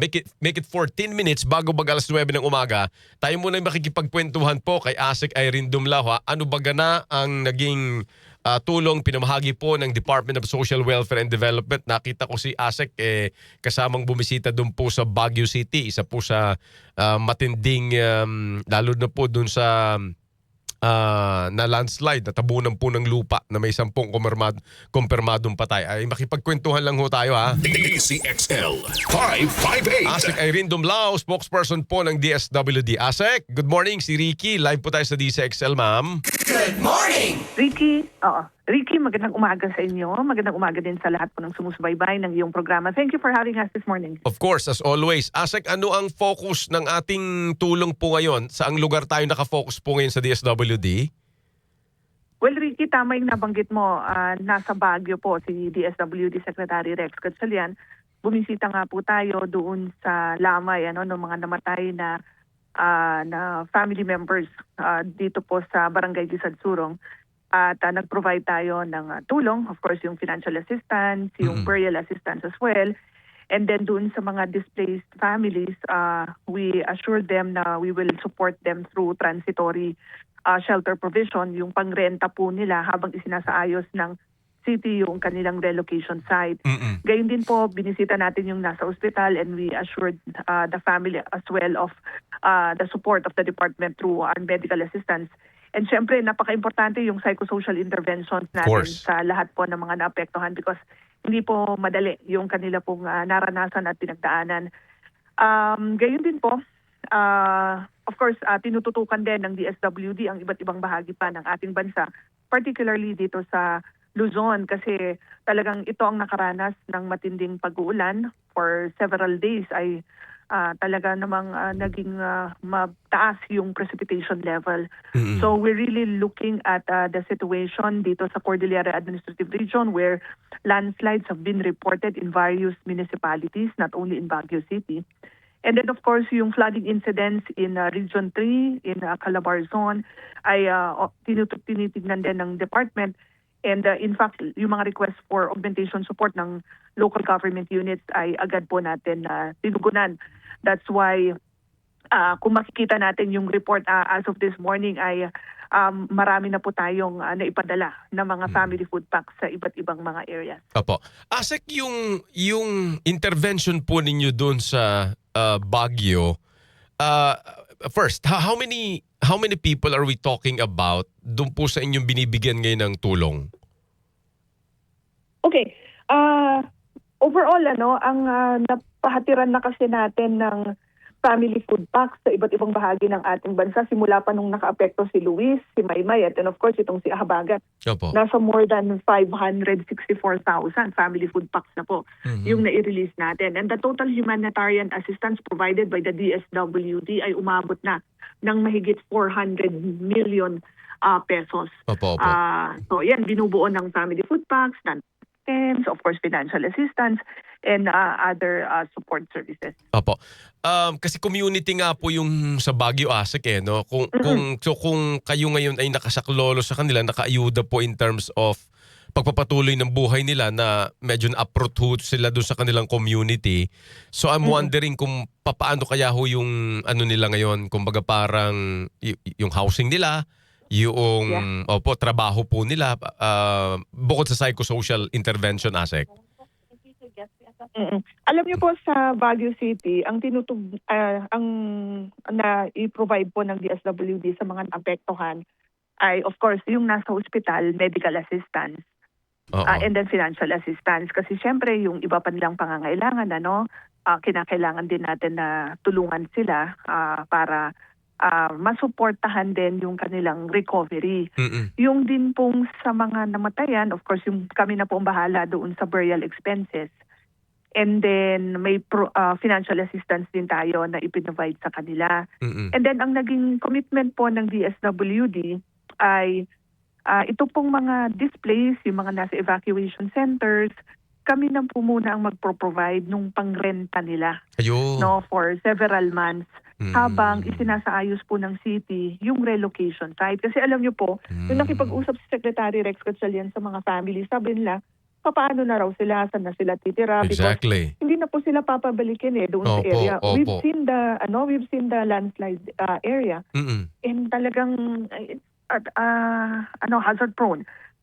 make it 14 minutes bago mag-alas 9 ng umaga. Tayo muna yung makikipagkwentuhan po kay Asek Irene Dumlao. Ano ba gana ang naging tulong pinamahagi po ng Department of Social Welfare and Development? Nakita ko si Asek kasamang bumisita doon po sa Baguio City. Isa po sa matinding, lalo na po doon sa na landslide, natabunan po ng lupa na may 10 kumpirmadong patay. Ay makipagkwentuhan lang ho tayo ha. DCXL 558. Asek Irene Dumlao, spokesperson po ng DSWD. Asek, good morning. Si Ricky, live po tayo sa DCXL, ma'am. Good morning! Ricky, magandang umaga sa inyo. Magandang umaga din sa lahat po ng sumusubaybay ng iyong programa. Thank you for having us this morning. Of course, as always. Asek, ano ang focus ng ating tulong po ngayon? Saang lugar tayo nakafocus po ngayon sa DSWD? Well, Ricky, tama yung nabanggit mo. Nasa Baguio po si DSWD Secretary Rex Gatchalian. Bumisita nga po tayo doon sa Lamay, ng mga namatay na family members dito po sa Barangay Gisadsurong. At nag-provide tayo ng tulong, of course yung financial assistance, yung burial assistance as well. And then doon sa mga displaced families, we assure them na we will support them through transitory shelter provision, yung pangrenta po nila habang isinasaayos ng city yung kanilang relocation site. Gayun din po, binisita natin yung nasa ospital and we assured the family as well of the support of the department through our medical assistance. And syempre, napaka-importante yung psychosocial interventions natin sa lahat po ng mga naapektuhan because hindi po madali yung kanila pong naranasan at pinagdaanan. Gayun din po, of course, tinututukan din ng DSWD ang iba't ibang bahagi pa ng ating bansa, particularly dito sa Luzon kasi talagang ito ang nakaranas ng matinding pag-uulan for several days ay talaga namang naging mataas yung precipitation level. So we're really looking at the situation dito sa Cordillera Administrative Region where landslides have been reported in various municipalities, not only in Baguio City. And then of course yung flooding incidents in Region 3, in Calabarzon ay tinitignan din ng department. And in fact, yung mga request for augmentation support ng local government units ay agad po natin tinugunan. That's why kung makikita natin yung report as of this morning ay marami na po tayong naipadala ng mga family food packs sa iba't ibang mga areas. Opo. Asek, yung intervention po ninyo doon sa Baguio, first, how many people are we talking about doon po sa inyong binibigyan ngayon ng tulong? Okay. Overall, ang napahatiran na kasi natin ng family food packs sa iba't ibang bahagi ng ating bansa simula pa nung nakaapekto si Luis, si Maymay, at of course itong si Ahabagat. Opo. Nasa more than 564,000 family food packs na po yung nai-release natin. And the total humanitarian assistance provided by the DSWD ay umabot na ng mahigit 400 million pesos. Opo. So yan, binubuo ng family food packs, of course financial assistance, and other support services. Opo. Kasi community nga po yung sa Baguio, Asek, no? Kung kayo ngayon ay nakasaklolo sa kanila, nakaayuda po in terms of pagpapatuloy ng buhay nila na medyo na-uproot sila doon sa kanilang community. So I'm wondering kung paano kaya ho yung ano nila ngayon, kumbaga parang yung housing nila, yung trabaho po nila bukod sa psychosocial intervention, Asek. Alam niyo po sa Baguio City, ang ang na-i-provide po ng DSWD sa mga naapektuhan ay of course yung nasa ospital, medical assistance. And then financial assistance kasi syempre yung iba pa nilang pangangailangan kinakailangan din natin na tulungan sila para masuportahan din yung kanilang recovery. Yung din pong sa mga namatayan, of course yung kami na po ang bahala doon sa burial expenses. And then may financial assistance din tayo na ipinrovide sa kanila. And then ang naging commitment po ng DSWD ay ito pong mga displays, yung mga nasa evacuation centers, kami na po muna ang magpro-provide nung pangrenta nila for several months habang isinasaayos po ng city yung relocation site. Kasi alam niyo po, nung nakipag-usap si Secretary Rex Gatchalian sa mga families, sabi nila, paano na raw sila, saan na sila titira. Exactly. Because hindi na po sila papabalikin doon sa Opo, area. opo. We've seen the landslide area. Mm-mm. And talagang hazard prone.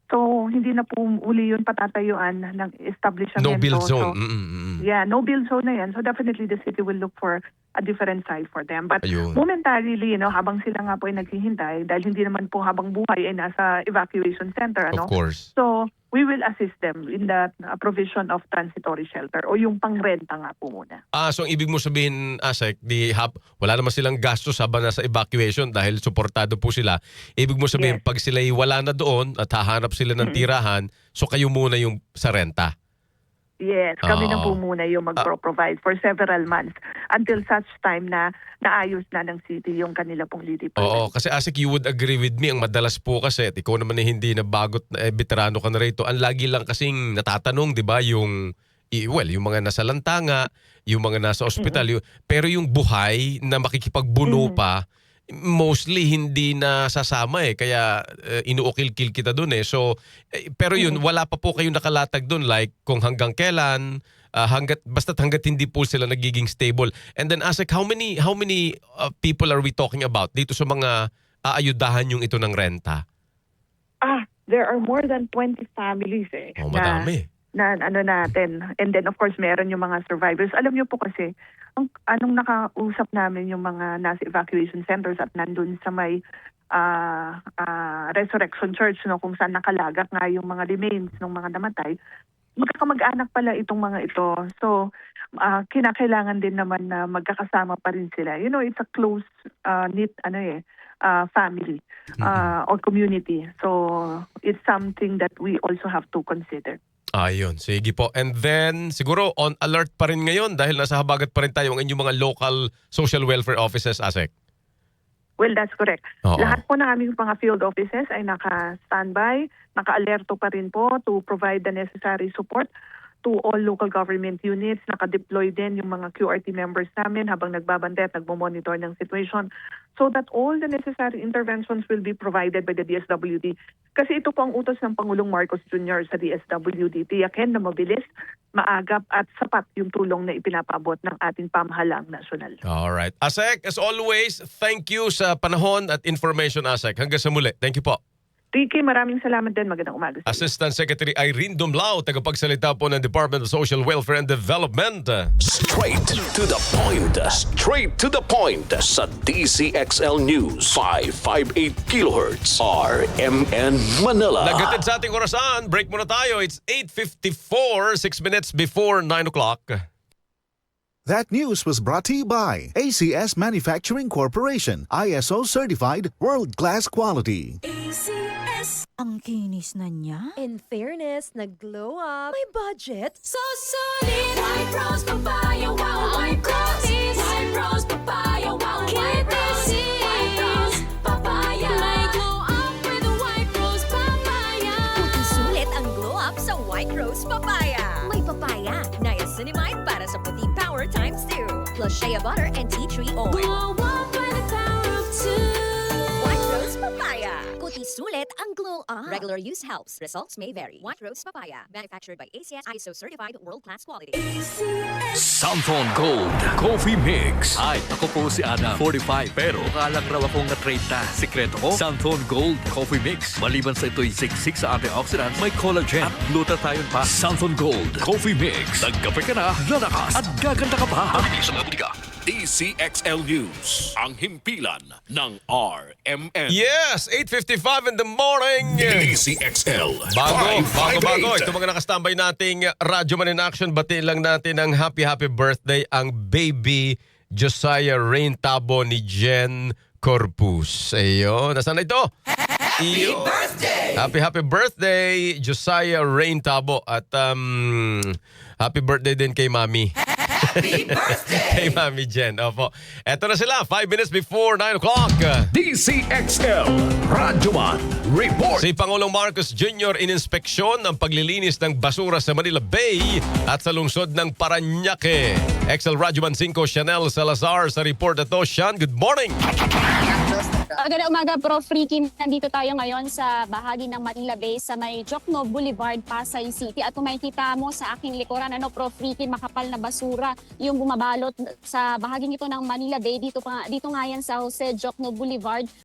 So hindi na po uli yun patatayuan ng establishment. No build So, zone. Mm-mm. yeah, no build zone na yan. So definitely the city will look for a different site for them. But Ayun. momentarily, habang sila nga po ay naghihintay, dahil hindi naman po habang buhay ay nasa evacuation center, Of course. So we will assist them in the provision of transitory shelter o yung pangrenta nga po muna. So ang ibig mo sabihin, Asek, wala naman silang gastos habang nasa evacuation dahil suportado po sila. Ibig mo sabihin, Yes. pag sila'y wala na doon at hahanap sila ng tirahan, so kayo muna yung sa renta. Yes, kami na Oo. po muna yung magpro-provide for several months until such time na naayos na ng city yung kanila pong lead Oo, kasi Asik, you would agree with me, ang madalas po kasi, at ikaw naman hindi na bagot, veterano ka na rito, ang lagi lang kasing natatanong, di ba, yung mga nasa lantanga, yung mga nasa ospital, pero yung buhay na makikipagbuno pa, mostly hindi na sasama kaya inuukil-kil kita doon So, pero yun, wala pa po kayong nakalatag doon, like kung hanggang kailan, basta't hanggat hindi po sila nagiging stable. And then Asik, how many people are we talking about dito sa mga aayudahan yung ito ng renta? There are more than 20 families Oh, madami. na natin. And then of course meron yung mga survivors. Alam niyo po kasi anong nakausap namin yung mga nasa evacuation centers at nandun sa may Resurrection Church kung saan nakalagak nga yung mga remains ng mga namatay. Magkakamag-anak pala itong mga ito. So kinakailangan din naman na magkakasama pa rin sila. It's a close knit family or community. So it's something that we also have to consider. Ayun, sige po. And then, siguro on alert pa rin ngayon dahil nasa habagat pa rin tayo ang inyong mga local social welfare offices, Asek. Well, that's correct. Oo. Lahat po ng aming mga field offices ay naka-standby, naka-alerto pa rin po to provide the necessary support to all local government units. Naka-deploy din yung mga QRT members namin habang nagbabantay at nagmo-monitor ng situation so that all the necessary interventions will be provided by the DSWD. Kasi ito po ang utos ng Pangulong Marcos Jr. sa DSWD. Tiyakin na mabilis, maagap at sapat yung tulong na ipinapabot ng ating pamahalaang nasyonal. Alright. Asek, as always, thank you sa panahon at information, Asek. Hanggang sa muli. Thank you po. Ricky, maraming salamat din. Magandang umaga sa iyo. Assistant Secretary Irene Dumlao, tagapagsalita po ng Department of Social Welfare and Development. Straight to the point. Straight to the point. Sa DCXL News 558 kHz RMN Manila. Nagatid sa ating orasan, break muna tayo. It's 8:54, 6 minutes before 9 o'clock. That news was brought to you by ACS Manufacturing Corporation, ISO certified world-class quality. ACS. Ang kinis na niya. In fairness, nag-glow up. May budget. So solid. White Rose Papaya. Wow, White Rose. White Rose Papaya. Wow, White Rose. White Rose Papaya. May glow up with the White Rose Papaya. Puti sulit ang glow up sa White Rose Papaya. May papaya, niacinamide para sa puti power times 2. Plus shea butter and tea tree oil. Glow up with the power of 2. White Rose Papaya. Puti sulit ang glow up. Regular use helps. Results may vary. White Rose Papaya. Manufactured by ACS ISO certified world-class quality. Santhon Gold Coffee Mix. Hi, ako po si Adam, 45. Pero kalang raw akong na 30. Sikreto ko, Santhon Gold Coffee Mix. Maliban sa ito'y siksik sa antioxidants, may collagen at glutathione pa. Santhon Gold Coffee Mix. Nagkape ka na, lalakas at gaganda ka pa. Pabili sa mga butika. DCXL News. Ang himpilan ng RMN. Yes, 8:55 in the morning. DCXL Bago. 558. Ito mga nakastambay nating Radyo Man in Action. Batiin lang natin ng happy birthday ang baby Josiah Rain Tabo ni Jen Corpus. Ayun. Nasaan na ito? Happy birthday! Happy birthday, Josiah Rain Tabo. At happy birthday din kay Mami. Happy birthday! Kay Mami Jen. Opo. Eto na sila, 5 minutes before 9 o'clock. DCXL Radyoman Report. Si Pangulong Marcos Jr. ininspeksyon ang paglilinis ng basura sa Manila Bay at sa lungsod ng Parañaque. XL Radyoman 5 Chanel Salazar sa report na to. Sean, good morning! Magandang umaga, Prof. Ricky. Nandito tayo ngayon sa bahagi ng Manila Bay sa may Jokno Boulevard, Pasay City. At kung makikita mo sa aking likuran, Prof. Ricky, makapal na basura yung bumabalot sa bahaging ito ng Manila Bay. Dito nga yan sa Jose Jokno Boulevard.